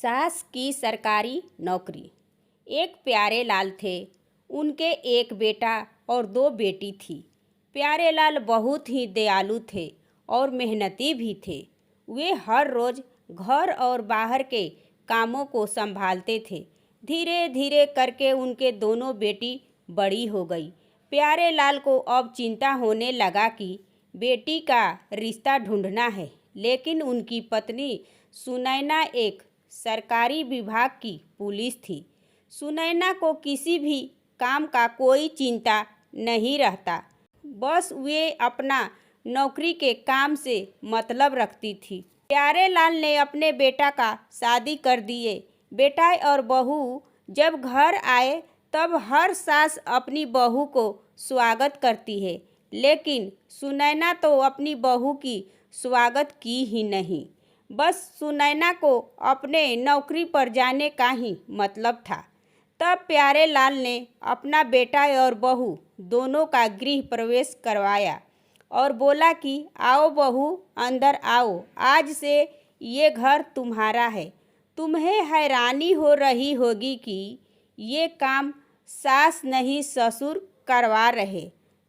सास की सरकारी नौकरी। एक प्यारे लाल थे। उनके एक बेटा और दो बेटी थी। प्यारे लाल बहुत ही दयालु थे और मेहनती भी थे। वे हर रोज़ घर और बाहर के कामों को संभालते थे। धीरे धीरे करके उनके दोनों बेटी बड़ी हो गई। प्यारे लाल को अब चिंता होने लगा कि बेटी का रिश्ता ढूंढना है, लेकिन उनकी पत्नी सुनैना एक सरकारी विभाग की पुलिस थी। सुनैना को किसी भी काम का कोई चिंता नहीं रहता, बस वे अपना नौकरी के काम से मतलब रखती थी। प्यारे लाल ने अपने बेटा का शादी कर दिए। बेटा और बहू जब घर आए तब हर सास अपनी बहू को स्वागत करती है, लेकिन सुनैना तो अपनी बहू की स्वागत की ही नहीं। बस सुनैना को अपने नौकरी पर जाने का ही मतलब था। तब प्यारे लाल ने अपना बेटा और बहू दोनों का गृह प्रवेश करवाया और बोला कि आओ बहू, अंदर आओ, आज से ये घर तुम्हारा है। तुम्हें हैरानी हो रही होगी कि ये काम सास नहीं ससुर करवा रहे।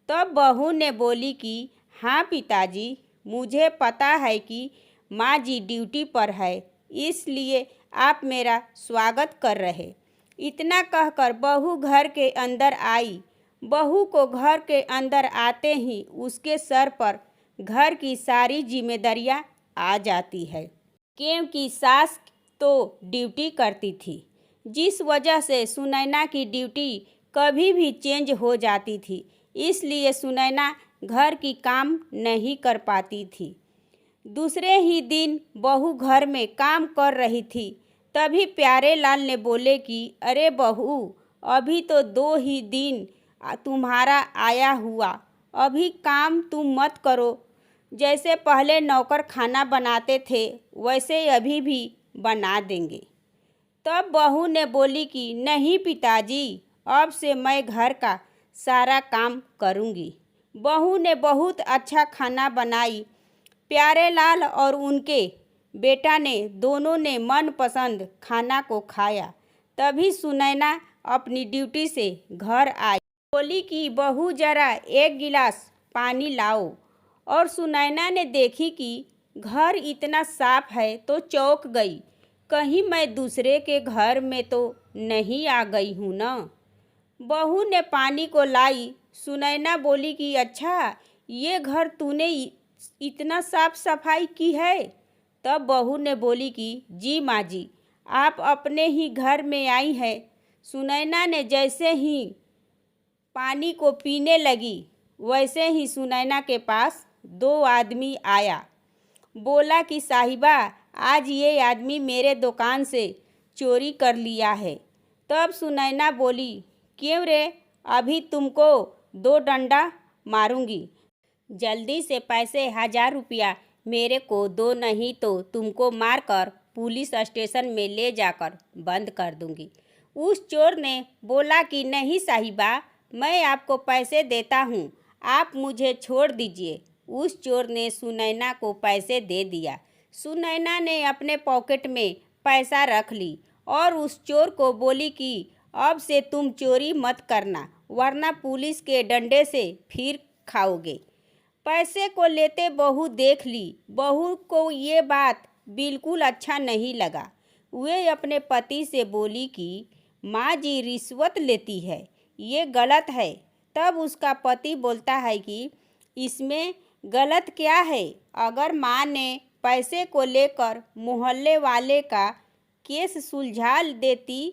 तब बहू ने बोली कि हाँ पिताजी, मुझे पता है कि माँ जी ड्यूटी पर है, इसलिए आप मेरा स्वागत कर रहे। इतना कहकर बहू घर के अंदर आई। बहू को घर के अंदर आते ही उसके सर पर घर की सारी जिम्मेदारियां आ जाती है, क्योंकि सास तो ड्यूटी करती थी, जिस वजह से सुनैना की ड्यूटी कभी भी चेंज हो जाती थी। इसलिए सुनैना घर की काम नहीं कर पाती थी। दूसरे ही दिन बहू घर में काम कर रही थी, तभी प्यारे लाल ने बोले कि अरे बहू, अभी तो 2 ही दिन तुम्हारा आया हुआ, अभी काम तुम मत करो। जैसे पहले नौकर खाना बनाते थे वैसे अभी भी बना देंगे। तब बहू ने बोली कि नहीं पिताजी, अब से मैं घर का सारा काम करूँगी। बहू ने बहुत अच्छा खाना बनाई। प्यारे लाल और उनके बेटा ने दोनों ने मनपसंद खाना को खाया। तभी सुनैना अपनी ड्यूटी से घर आई। बोली कि बहू जरा एक गिलास पानी लाओ। और सुनैना ने देखी कि घर इतना साफ है तो चौंक गई, कहीं मैं दूसरे के घर में तो नहीं आ गई हूँ ना। बहू ने पानी को लाई। सुनैना बोली कि अच्छा, ये घर तूने इतना साफ सफाई की है? तब बहू ने बोली कि जी माँ जी, आप अपने ही घर में आई हैं। सुनैना ने जैसे ही पानी को पीने लगी, वैसे ही सुनैना के पास 2 आदमी आया। बोला कि साहिबा, आज ये आदमी मेरे दुकान से चोरी कर लिया है। तब सुनैना बोली, क्यों रे, अभी तुमको 2 डंडा मारूंगी। जल्दी से पैसे 1000 रुपया मेरे को दो, नहीं तो तुमको मारकर पुलिस स्टेशन में ले जाकर बंद कर दूंगी। उस चोर ने बोला कि नहीं साहिबा, मैं आपको पैसे देता हूँ, आप मुझे छोड़ दीजिए। उस चोर ने सुनैना को पैसे दे दिया। सुनैना ने अपने पॉकेट में पैसा रख ली और उस चोर को बोली कि अब से तुम चोरी मत करना, वरना पुलिस के डंडे से फिर खाओगे। पैसे को लेते बहू देख ली। बहू को ये बात बिल्कुल अच्छा नहीं लगा। वे अपने पति से बोली कि माँ जी रिश्वत लेती है, ये गलत है। तब उसका पति बोलता है कि इसमें गलत क्या है? अगर माँ ने पैसे को लेकर मोहल्ले वाले का केस सुलझा देती।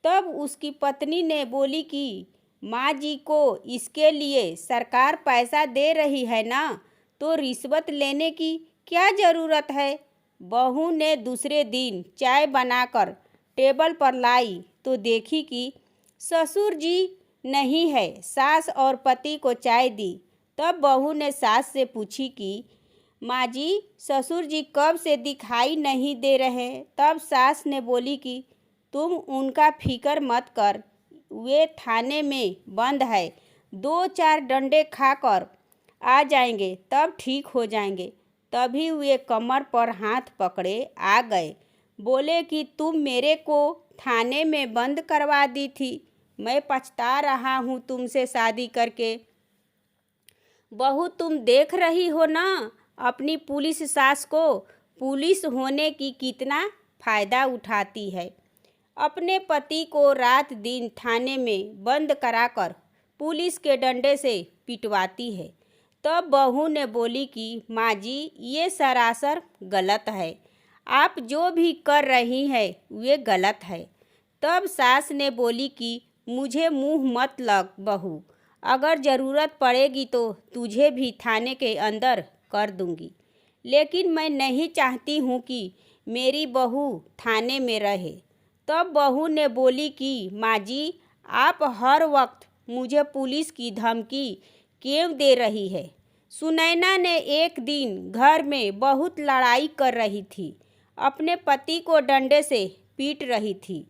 तब उसकी पत्नी ने बोली कि माँ जी को इसके लिए सरकार पैसा दे रही है ना, तो रिश्वत लेने की क्या ज़रूरत है? बहू ने दूसरे दिन चाय बनाकर टेबल पर लाई तो देखी कि ससुर जी नहीं है। सास और पति को चाय दी। तब बहू ने सास से पूछी कि माँ जी, ससुर जी कब से दिखाई नहीं दे रहे? तब सास ने बोली कि तुम उनका फिक्र मत कर, वे थाने में बंद है, 2-4 डंडे खाकर आ जाएंगे, तब ठीक हो जाएंगे। तभी वे कमर पर हाथ पकड़े आ गए। बोले कि तुम मेरे को थाने में बंद करवा दी थी, मैं पछता रहा हूँ तुमसे शादी करके। बहू तुम देख रही हो ना अपनी पुलिस सास को, पुलिस होने की कितना फ़ायदा उठाती है। अपने पति को रात दिन थाने में बंद कराकर पुलिस के डंडे से पिटवाती है। तब बहू ने बोली कि माँ जी ये सरासर गलत है, आप जो भी कर रही हैं वे गलत है। तब सास ने बोली कि मुझे मुँह मत लग बहू, अगर ज़रूरत पड़ेगी तो तुझे भी थाने के अंदर कर दूंगी, लेकिन मैं नहीं चाहती हूँ कि मेरी बहू थाने में रहे। तब बहू ने बोली कि माँ जी आप हर वक्त मुझे पुलिस की धमकी क्यों दे रही है। सुनैना ने एक दिन घर में बहुत लड़ाई कर रही थी, अपने पति को डंडे से पीट रही थी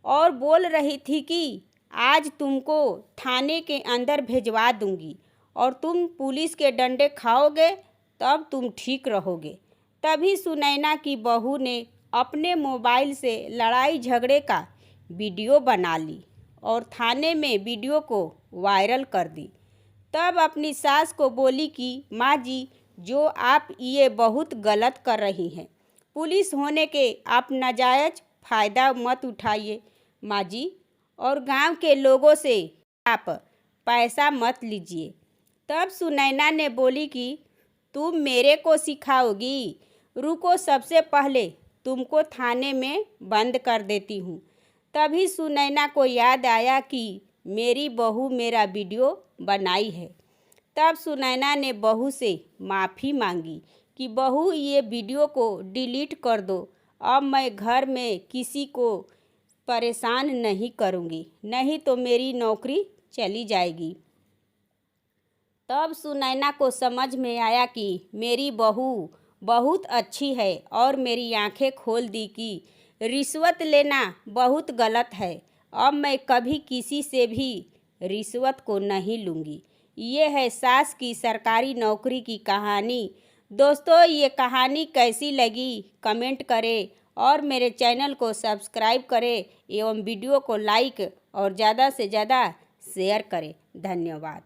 और बोल रही थी कि आज तुमको थाने के अंदर भिजवा दूंगी और तुम पुलिस के डंडे खाओगे तब तुम ठीक रहोगे। तभी सुनैना की बहू ने अपने मोबाइल से लड़ाई झगड़े का वीडियो बना ली और थाने में वीडियो को वायरल कर दी। तब अपनी सास को बोली कि माँ जी जो आप ये बहुत गलत कर रही हैं, पुलिस होने के आप नाजायज़ फ़ायदा मत उठाइए माँ जी, और गांव के लोगों से आप पैसा मत लीजिए। तब सुनैना ने बोली कि तुम मेरे को सिखाओगी, रुको सबसे पहले तुमको थाने में बंद कर देती हूँ। तभी सुनैना को याद आया कि मेरी बहू मेरा वीडियो बनाई है। तब सुनैना ने बहू से माफ़ी मांगी कि बहू ये वीडियो को डिलीट कर दो, अब मैं घर में किसी को परेशान नहीं करूँगी, नहीं तो मेरी नौकरी चली जाएगी। तब सुनैना को समझ में आया कि मेरी बहू बहुत अच्छी है और मेरी आंखें खोल दी कि रिश्वत लेना बहुत गलत है। अब मैं कभी किसी से भी रिश्वत को नहीं लूँगी। ये है सास की सरकारी नौकरी की कहानी। दोस्तों ये कहानी कैसी लगी कमेंट करें और मेरे चैनल को सब्सक्राइब करें एवं वीडियो को लाइक और ज़्यादा से ज़्यादा शेयर करें। धन्यवाद।